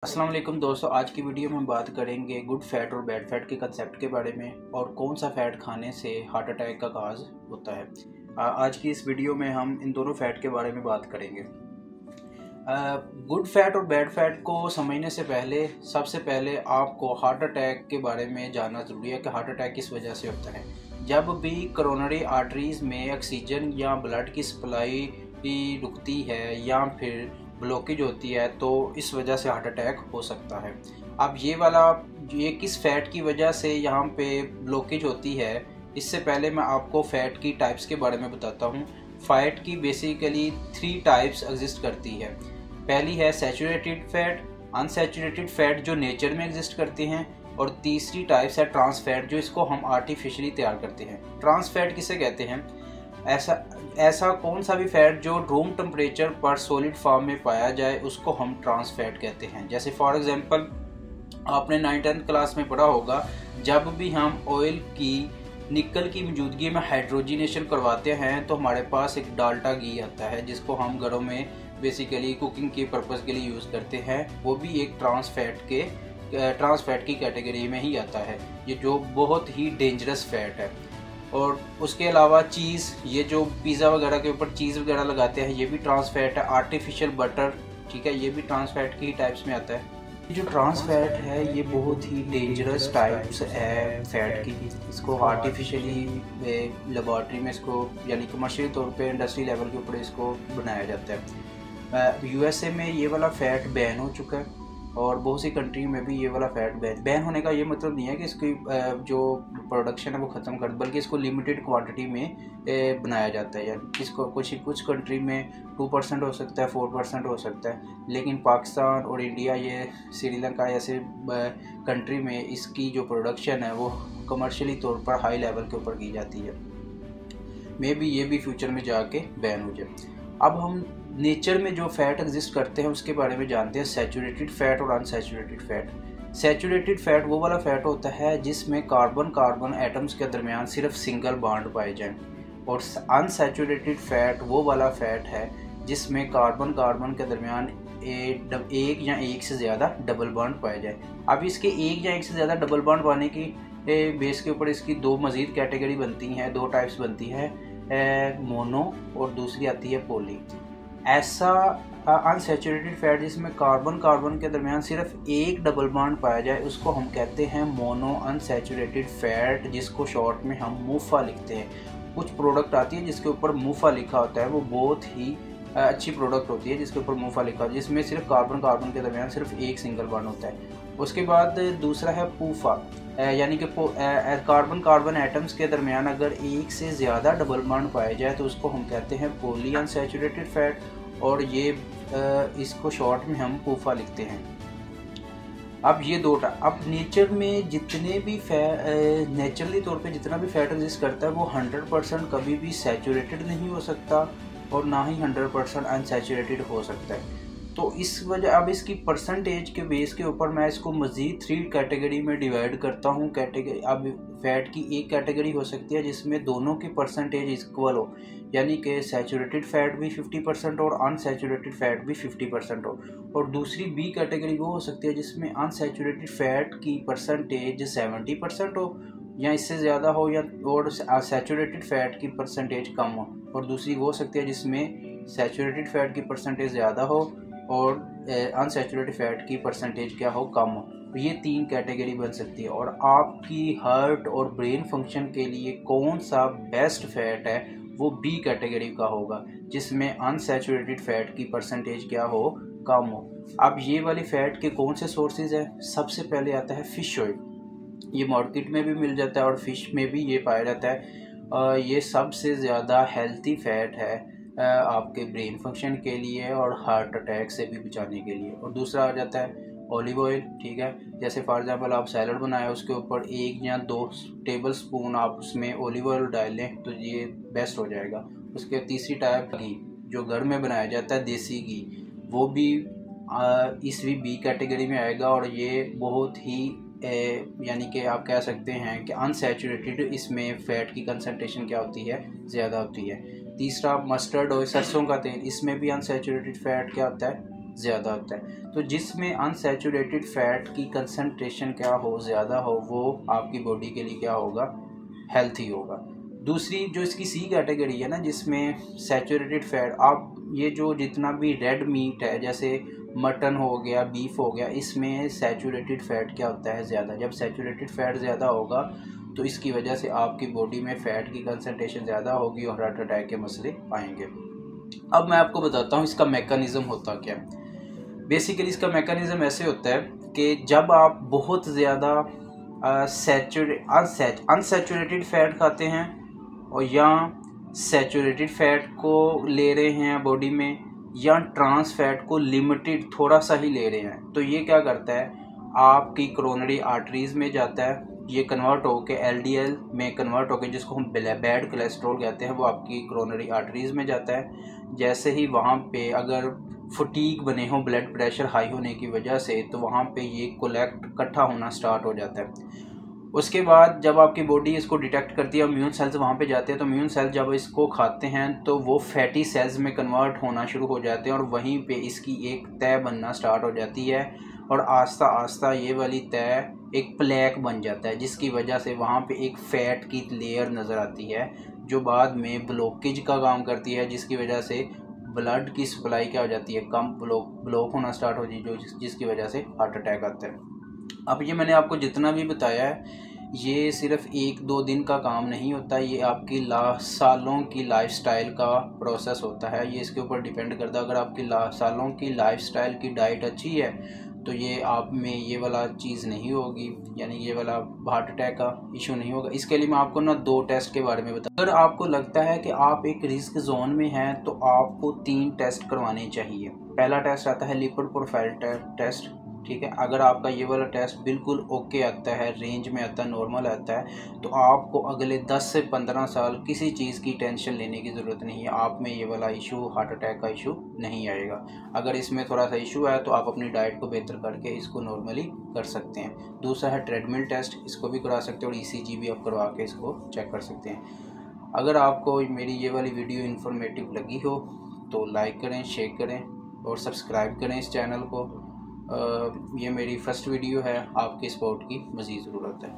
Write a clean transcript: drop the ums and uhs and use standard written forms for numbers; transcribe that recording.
अस्सलाम वालेकुम दोस्तों, आज की वीडियो में हम बात करेंगे गुड फैट और बैड फैट के कंसेप्ट के बारे में और कौन सा फ़ैट खाने से हार्ट अटैक का काज होता है। आज की इस वीडियो में हम इन दोनों फ़ैट के बारे में बात करेंगे। गुड फैट और बैड फैट को समझने से पहले सबसे पहले आपको हार्ट अटैक के बारे में जानना ज़रूरी है कि हार्ट अटैक किस वजह से होता है। जब भी कोरोनरी आर्टरीज़ में ऑक्सीजन या ब्लड की सप्लाई रुकती है या फिर ब्लॉकेज होती है तो इस वजह से हार्ट अटैक हो सकता है। अब ये किस फैट की वजह से यहाँ पे ब्लॉकेज होती है, इससे पहले मैं आपको फ़ैट की टाइप्स के बारे में बताता हूँ। फैट की बेसिकली 3 टाइप्स एग्जिस्ट करती है। पहली है सैचुरेटेड फैट, अनसैचुरेटेड फैट जो नेचर में एग्जिस्ट करते हैं, और तीसरी टाइप्स है ट्रांस फैट जो इसको हम आर्टिफिशियली तैयार करते हैं। ट्रांस फैट किसे कहते हैं? ऐसा कौन सा भी फैट जो रूम टेम्परेचर पर सॉलिड फॉर्म में पाया जाए उसको हम ट्रांस फैट कहते हैं। जैसे फॉर एग्जांपल आपने 9th क्लास में पढ़ा होगा, जब भी हम ऑयल की निकल की मौजूदगी में हाइड्रोजिनेशन करवाते हैं तो हमारे पास एक डाल्टा घी आता है जिसको हम घरों में बेसिकली कुकिंग के पर्पज़ के लिए यूज़ करते हैं। वो भी एक ट्रांस फैट की कैटेगरी में ही आता है, ये जो बहुत ही डेंजरस फैट है। और उसके अलावा चीज़, ये जो पिज़्ज़ा वगैरह के ऊपर चीज़ वगैरह लगाते हैं, ये भी ट्रांस फैट है। आर्टिफिशियल बटर, ठीक है, ये भी ट्रांस फैट की टाइप्स में आता है। ये जो ट्रांस फैट है ये बहुत ही डेंजरस टाइप्स है फैट की। इसको आर्टिफिशियली लेबॉर्ट्री में इसको यानी कमर्शियल तौर पे इंडस्ट्री लेवल के ऊपर इसको बनाया जाता है। यूएसए में ये वाला फ़ैट बैन हो चुका है और बहुत सी कंट्री में भी ये वाला फ़ैट बैन होने का ये मतलब नहीं है कि इसकी जो प्रोडक्शन है वो ख़त्म कर, बल्कि इसको लिमिटेड क्वांटिटी में बनाया जाता है। यानी इसको कुछ कंट्री में 2% हो सकता है, 4% हो सकता है, लेकिन पाकिस्तान और इंडिया, ये श्रीलंका ऐसे कंट्री में इसकी जो प्रोडक्शन है वो कमर्शियली तौर पर हाई लेवल के ऊपर की जाती है। मे बी ये भी फ्यूचर में जाके बैन हो जाए। अब हम नेचर में जो फैट एग्जिस्ट करते हैं उसके बारे में जानते हैं, सैचुरेटेड फैट और अनसैचुरेटेड फैट। सैचुरेटेड फैट वो वाला फैट होता है जिसमें कार्बन एटम्स के दरमियान सिर्फ सिंगल बॉन्ड पाए जाएं, और अनसैचुरेटेड फैट वो वाला फैट है जिसमें कार्बन के दरमियान एक या एक से ज़्यादा डबल बॉन्ड पाए जाए। अब इसके एक या एक से ज़्यादा डबल बॉन्ड पाने की बेस के ऊपर इसकी दो मज़ीद कैटेगरी बनती हैं, दो टाइप्स बनती है, मोनो और दूसरी आती है पॉली। ऐसा अनसैचुरेटेड फैट जिसमें कार्बन के दरमियान सिर्फ एक डबल बॉन्ड पाया जाए उसको हम कहते हैं मोनो अनसैचुरेटेड फैट, जिसको शॉर्ट में हम मूफा लिखते हैं। कुछ प्रोडक्ट आती है जिसके ऊपर मूफा लिखा होता है, वो बहुत ही अच्छी प्रोडक्ट होती है जिसके ऊपर मूफा लिखा होता है, जिसमें सिर्फ कार्बन के दरमियान सिर्फ एक सिंगल बॉन्ड होता है। उसके बाद दूसरा है पूफा, यानी कि कार्बन एटम्स के दरमियान अगर एक से ज़्यादा डबल बॉन्ड पाए जाए तो उसको हम कहते हैं पॉली अनसैचुरेटेड फैट, और ये इसको शॉर्ट में हम पूफा लिखते हैं। अब ये अब नेचर में जितने भी नेचुरली तौर पे जितना भी फैट एग्जिस्ट करता है वो 100% कभी भी सैचुरेटेड नहीं हो सकता और ना ही 100% अनसैचुरेटेड हो सकता है। तो इस वजह अब इसकी परसेंटेज के बेस के ऊपर मैं इसको मज़ीद 3 कैटेगरी में डिवाइड करता हूँ। अब फैट की एक कैटेगरी हो सकती है जिसमें दोनों की परसेंटेज इक्वल हो, यानी कि सैचुरेटेड फैट भी 50% और अनसैचुरेटेड फैट भी 50% हो। और दूसरी बी कैटेगरी वो हो सकती है जिसमें अनसैचुरेटेड फैट की परसेंटेज 70% हो या इससे ज़्यादा हो, या और सैचुरेटेड फैट की परसेंटेज कम हो। और दूसरी वो हो सकती है जिसमें सैचुरेटेड फैट की परसेंटेज ज़्यादा हो और अनसैचुरेटेड फैट की परसेंटेज क्या हो, कम हो। तो ये 3 कैटेगरी बन सकती है। और आपकी हार्ट और ब्रेन फंक्शन के लिए कौन सा बेस्ट फैट है वो बी कैटेगरी का होगा, जिसमें अनसैचुरेटेड फैट की परसेंटेज क्या हो, कम हो। अब ये वाली फैट के कौन से सोर्सेज हैं? सबसे पहले आता है फ़िश ऑयल। ये मार्केट में भी मिल जाता है और फिश में भी ये पाया जाता है। ये सबसे ज़्यादा हेल्थी फैट है आपके ब्रेन फंक्शन के लिए और हार्ट अटैक से भी बचाने के लिए। और दूसरा आ जाता है ऑलिव ऑयल, ठीक है। जैसे फॉर एग्जांपल आप सैलड बनाए, उसके ऊपर 1 या 2 टेबल स्पून आप उसमें ऑलिव ऑयल डाल लें तो ये बेस्ट हो जाएगा। उसके तीसरी टाइप घी जो घर में बनाया जाता है, देसी घी, वो भी इस भी बी कैटेगरी में आएगा। और ये बहुत ही यानी कि आप कह सकते हैं कि अनसैचुरेटेड, इसमें फ़ैट की कंसंट्रेशन क्या होती है, ज़्यादा होती है। तीसरा मस्टर्ड ऑयल, सरसों का तेल, इसमें भी अनसैचुरेटेड फ़ैट क्या होता है, ज़्यादा होता है। तो जिसमें अनसैचुरेटेड फ़ैट की कंसंट्रेशन क्या हो, ज़्यादा हो, वो आपकी बॉडी के लिए क्या होगा, हेल्थी होगा। दूसरी जो इसकी सी कैटेगरी है ना, जिसमें सैचुरेटेड फ़ैट, आप ये जो जितना भी रेड मीट है जैसे मटन हो गया, बीफ हो गया, इसमें सैचुरेटेड फ़ैट क्या होता है, ज़्यादा। जब सैचुरेटेड फ़ैट ज़्यादा होगा तो इसकी वजह से आपकी बॉडी में फ़ैट की कंसंट्रेशन ज़्यादा होगी और हार्ट अटैक के मसले आएंगे। अब मैं आपको बताता हूँ इसका मैकेनिज़्म होता क्या है। बेसिकली इसका मैकेनिज़्म ऐसे होता है कि जब आप बहुत ज़्यादा अनसैचुरेटेड फ़ैट खाते हैं और या सैचुरेटेड फ़ैट को ले रहे हैं बॉडी में, या ट्रांस फैट को लिमिटेड थोड़ा सा ही ले रहे हैं, तो ये क्या करता है, आपकी कोरोनरी आर्टरीज़ में जाता है, ये कन्वर्ट होकर एलडीएल में कन्वर्ट होकर, जिसको हम बैड कोलेस्ट्रॉल कहते हैं, वो आपकी कोरोनरी आर्टरीज़ में जाता है। जैसे ही वहाँ पे अगर फटीग बने हो ब्लड प्रेशर हाई होने की वजह से, तो वहाँ पे ये कोलेक्ट इकट्ठा होना स्टार्ट हो जाता है। उसके बाद जब आपकी बॉडी इसको डिटेक्ट करती है, इम्यून सेल्स वहाँ पे जाते हैं, तो इम्यून सेल्स जब इसको खाते हैं तो वो फैटी सेल्स में कन्वर्ट होना शुरू हो जाते हैं और वहीं पे इसकी एक तह बनना स्टार्ट हो जाती है और आस्ता आस्ता ये वाली तह एक प्लेक बन जाता है, जिसकी वजह से वहाँ पे एक फ़ैट की लेयर नज़र आती है जो बाद में ब्लॉकेज का काम करती है, जिसकी वजह से ब्लड की सप्लाई क्या हो जाती है, कम ब्लॉक होना स्टार्ट हो जाती है, जिसकी वजह से हार्ट अटैक आता है। अब ये मैंने आपको जितना भी बताया है, ये सिर्फ 1-2 दिन का काम नहीं होता, ये आपकी सालों की लाइफस्टाइल का प्रोसेस होता है। ये इसके ऊपर डिपेंड करता है। अगर आपकी सालों की लाइफस्टाइल की डाइट अच्छी है तो ये आप में ये वाला चीज़ नहीं होगी, यानी ये वाला हार्ट अटैक का इशू नहीं होगा। इसके लिए मैं आपको ना 2 टेस्ट के बारे में बता, अगर आपको लगता है कि आप एक रिस्क जोन में हैं तो आपको 3 टेस्ट करवाने चाहिए। पहला टेस्ट आता है लिपिड प्रोफाइल टेस्ट, ठीक है। अगर आपका ये वाला टेस्ट बिल्कुल ओके आता है, रेंज में आता है, नॉर्मल आता है, तो आपको अगले 10 से 15 साल किसी चीज़ की टेंशन लेने की ज़रूरत नहीं है। आप में ये वाला इशू, हार्ट अटैक का इशू नहीं आएगा। अगर इसमें थोड़ा सा इशू है तो आप अपनी डाइट को बेहतर करके इसको नॉर्मली कर सकते हैं। दूसरा है ट्रेडमिल टेस्ट, इसको भी करा सकते हैं और ECG भी आप करवा के इसको चेक कर सकते हैं। अगर आपको मेरी ये वाली वीडियो इन्फॉर्मेटिव लगी हो तो लाइक करें, शेयर करें और सब्सक्राइब करें इस चैनल को। ये मेरी फर्स्ट वीडियो है, आपकी सपोर्ट की मज़ीद ज़रूरत है।